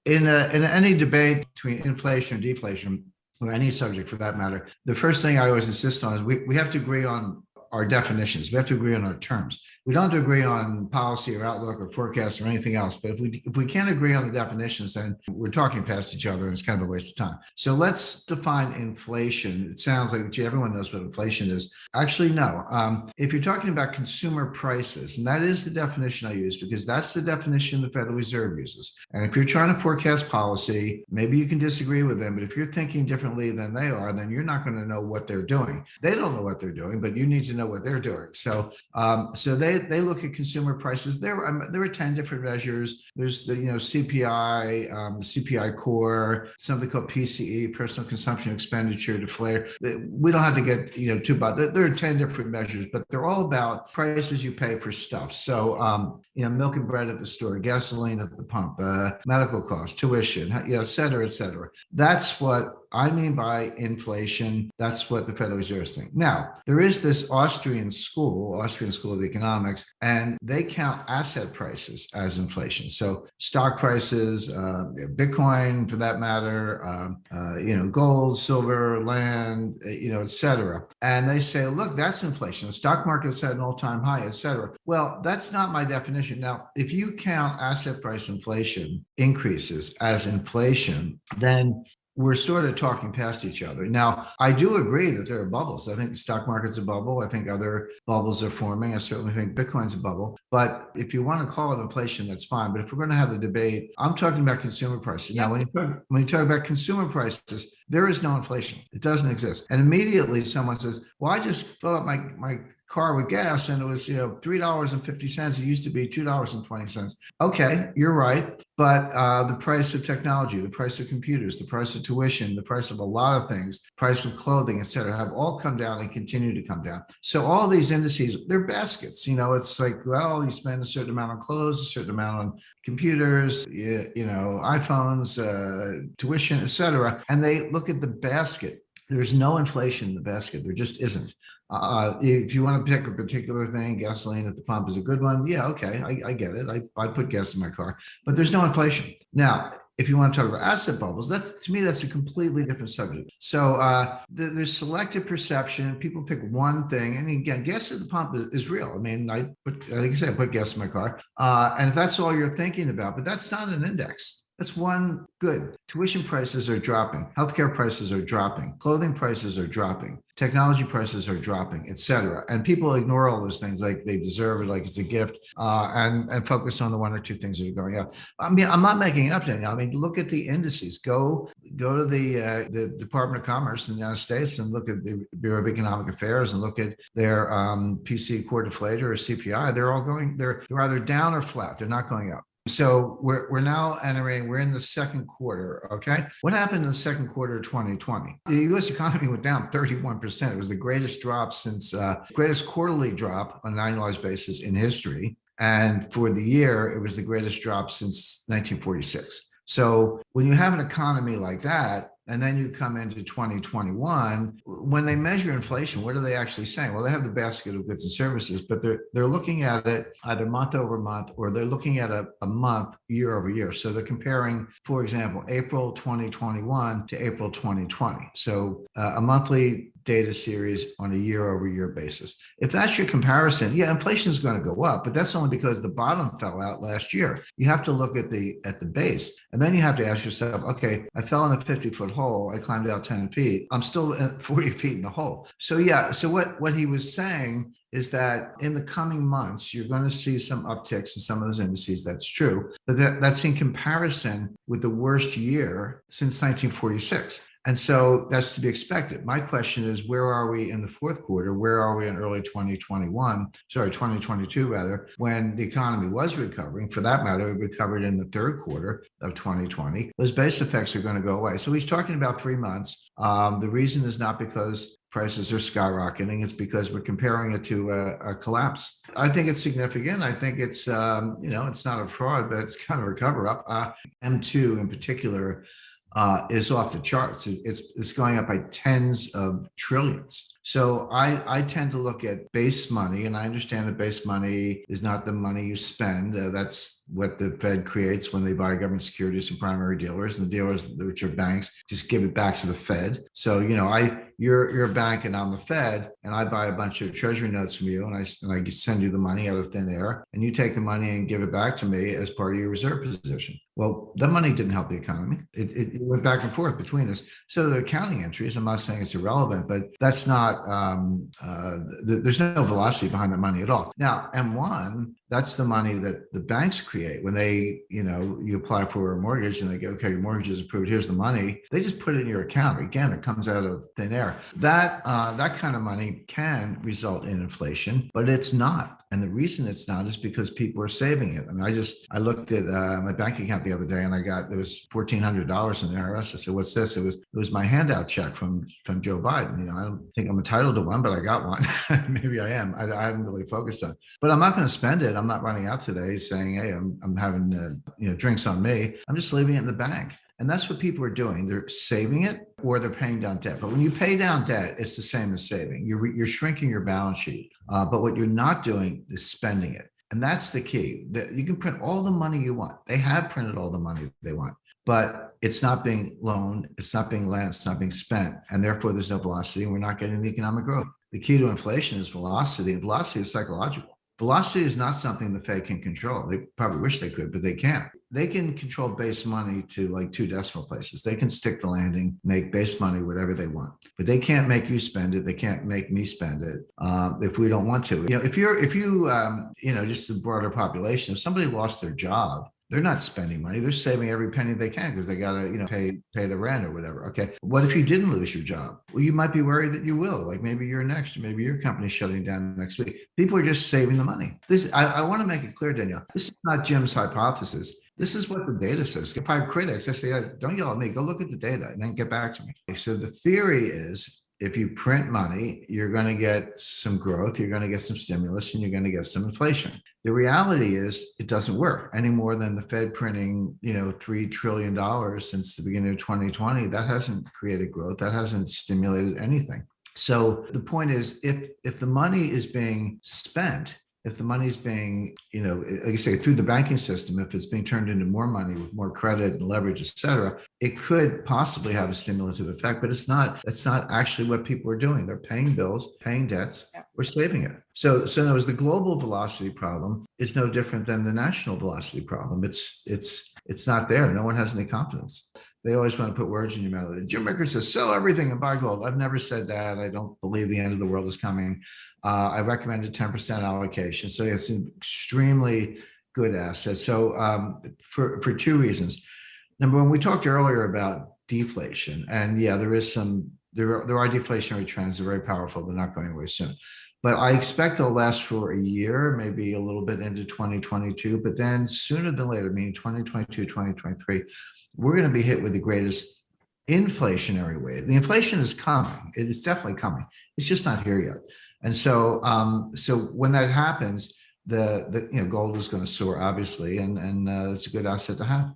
in any debate between inflation or deflation, or any subject for that matter, the first thing I always insist on is we have to agree on our definitions. We have to agree on our terms. We don't have to agree on policy or outlook or forecast or anything else. But if we can't agree on the definitions, then we're talking past each other and it's kind of a waste of time. So let's define inflation. It sounds like, gee, everyone knows what inflation is. Actually, no. If you're talking about consumer prices, and that is the definition I use because that's the definition the Federal Reserve uses. And if you're trying to forecast policy, maybe you can disagree with them, but if you're thinking differently than they are, then you're not going to know what they're doing. They don't know what they're doing, but you need to know what they're doing. So they look at consumer prices. There are 10 different measures. There's CPI, CPI core, something called PCE, personal consumption expenditure deflator. We don't have to get too bad. There are 10 different measures, but they're all about prices you pay for stuff. So milk and bread at the store, gasoline at the pump, medical costs, tuition, et cetera, et cetera. That's what I mean by inflation. That's what the Federal Reserve thinks. Now, there is this Austrian School of Economics, and they count asset prices as inflation. So stock prices, Bitcoin for that matter, gold, silver, land, et cetera. And they say, look, that's inflation. The stock market's at an all-time high, et cetera. Well, that's not my definition. Now, if you count asset price inflation increases as inflation, then we're sort of talking past each other. Now, I do agree that there are bubbles. I think the stock market's a bubble. I think other bubbles are forming. I certainly think Bitcoin's a bubble. But if you want to call it inflation, that's fine. But if we're going to have the debate, I'm talking about consumer prices. Now, when you talk about consumer prices, there is no inflation. It doesn't exist. And immediately someone says, well, I just filled up my car with gas and it was $3.50. It used to be $2.20. Okay, you're right. But the price of technology, the price of computers, the price of tuition, the price of a lot of things, price of clothing, et cetera, have all come down and continue to come down. So all these indices, they're baskets. It's like, well, you spend a certain amount on clothes, a certain amount on computers, iPhones, tuition, et cetera. And they look at the basket. There's no inflation in the basket. There just isn't. If you want to pick a particular thing, gasoline at the pump is a good one. Yeah, okay, I get it. I put gas in my car, but there's no inflation. Now, if you want to talk about asset bubbles, to me, that's a completely different subject. So there's selective perception. People pick one thing. And again, gas at the pump is real. I mean, like I said, I put gas in my car. And if that's all you're thinking about, but that's not an index. That's one good. Tuition prices are dropping. Healthcare prices are dropping. Clothing prices are dropping. Technology prices are dropping, et cetera. And people ignore all those things like they deserve it, like it's a gift, and focus on the one or two things that are going up. I mean, I'm not making it up to you. I mean, look at the indices. Go to the Department of Commerce in the United States and look at the Bureau of Economic Affairs and look at their PC core deflator or CPI. They're either down or flat. They're not going up. So we're now we're in the second quarter, okay? What happened in the second quarter of 2020? The U.S. economy went down 31%. It was the greatest quarterly drop on an annualized basis in history. And for the year, it was the greatest drop since 1946. So when you have an economy like that, and then you come into 2021, when they measure inflation, what are they actually saying? Well, they have the basket of goods and services, but they're looking at it either month over month or they're looking at a month year over year. So they're comparing, for example, April 2021 to April 2020. So a monthly data series on a year over year basis. If that's your comparison, yeah, inflation is going to go up, but that's only because the bottom fell out last year. You have to look at the base, and then you have to ask yourself, okay, I fell in a 50-foot hole. I climbed out 10 feet. I'm still at 40 feet in the hole. So yeah, so what he was saying is that in the coming months, you're going to see some upticks in some of those indices. That's true. But that's in comparison with the worst year since 1946. And so that's to be expected. My question is, where are we in the fourth quarter? Where are we in early 2022 rather, when the economy was recovering? For that matter, it recovered in the third quarter of 2020. Those base effects are going to go away. So he's talking about 3 months. The reason is not because prices are skyrocketing. It's because we're comparing it to a collapse. I think it's significant. I think it's, it's not a fraud, but it's kind of a cover up. M2 in particular is off the charts. It's going up by tens of trillions. So I tend to look at base money, and I understand that base money is not the money you spend. That's what the Fed creates when they buy government securities from primary dealers, and the dealers, which are banks, just give it back to the Fed. So you're a bank and I'm the Fed, and I buy a bunch of treasury notes from you, and I send you the money out of thin air, and you take the money and give it back to me as part of your reserve position. Well, that money didn't help the economy. It went back and forth between us. So the accounting entries, I'm not saying it's irrelevant, but that's not, there's no velocity behind the money at all. Now, M1, that's the money that the banks create when they, you apply for a mortgage and they go, okay, your mortgage is approved, here's the money. They just put it in your account. Again, it comes out of thin air. That kind of money can result in inflation, but it's not. And the reason it's not is because people are saving it. I mean, I looked at my bank account the other day, and there was $1,400 in the IRS. I said, "What's this?" It was my handout check from Joe Biden. I don't think I'm entitled to one, but I got one. Maybe I am. I haven't really focused on it. But I'm not going to spend it. I'm not running out today saying, "Hey, I'm having drinks on me." I'm just leaving it in the bank. And that's what people are doing. They're saving it or they're paying down debt. But when you pay down debt, it's the same as saving. You're shrinking your balance sheet. But what you're not doing is spending it. And that's the key. You can print all the money you want. They have printed all the money they want, but it's not being loaned, it's not being lent, it's not being spent. And therefore, there's no velocity, and we're not getting the economic growth. The key to inflation is velocity, and velocity is psychological. Velocity is not something the Fed can control. They probably wish they could, but they can't. They can control base money to like 2 decimal places. They can stick the landing, make base money whatever they want, but they can't make you spend it. They can't make me spend it if we don't want to. If you just the broader population, if somebody lost their job, they're not spending money. They're saving every penny they can because they got to, pay the rent or whatever. Okay. What if you didn't lose your job? Well, you might be worried that you will. Like maybe you're next, or maybe your company's shutting down next week. People are just saving the money. I want to make it clear, Danielle, this is not Jim's hypothesis. This is what the data says. If I have critics, I say, don't yell at me. Go look at the data and then get back to me. So the theory is, if you print money, you're going to get some growth, you're going to get some stimulus, and you're going to get some inflation. The reality is it doesn't work any more than the Fed printing, $3 trillion since the beginning of 2020. That hasn't created growth. That hasn't stimulated anything. So the point is, if the money is being spent, if the money is being, like you say, through the banking system, if it's being turned into more money with more credit and leverage, et cetera, it could possibly have a stimulative effect, but it's not actually what people are doing. They're paying bills, paying debts, or saving it. So in other words, the global velocity problem is no different than the national velocity problem. It's not there. No one has any confidence. They always want to put words in your mouth. Jim Rickards says, sell everything and buy gold. I've never said that. I don't believe the end of the world is coming. I recommended 10% allocation. So it's an extremely good asset. So for 2 reasons. Number one, we talked earlier about deflation. And yeah, there are deflationary trends. They're very powerful. They're not going away soon. But I expect it'll last for a year, maybe a little bit into 2022. But then sooner than later, meaning 2022, 2023, we're going to be hit with the greatest inflationary wave. The inflation is coming. It is definitely coming. It's just not here yet. And so when that happens, the gold is going to soar, obviously, and it's a good asset to have.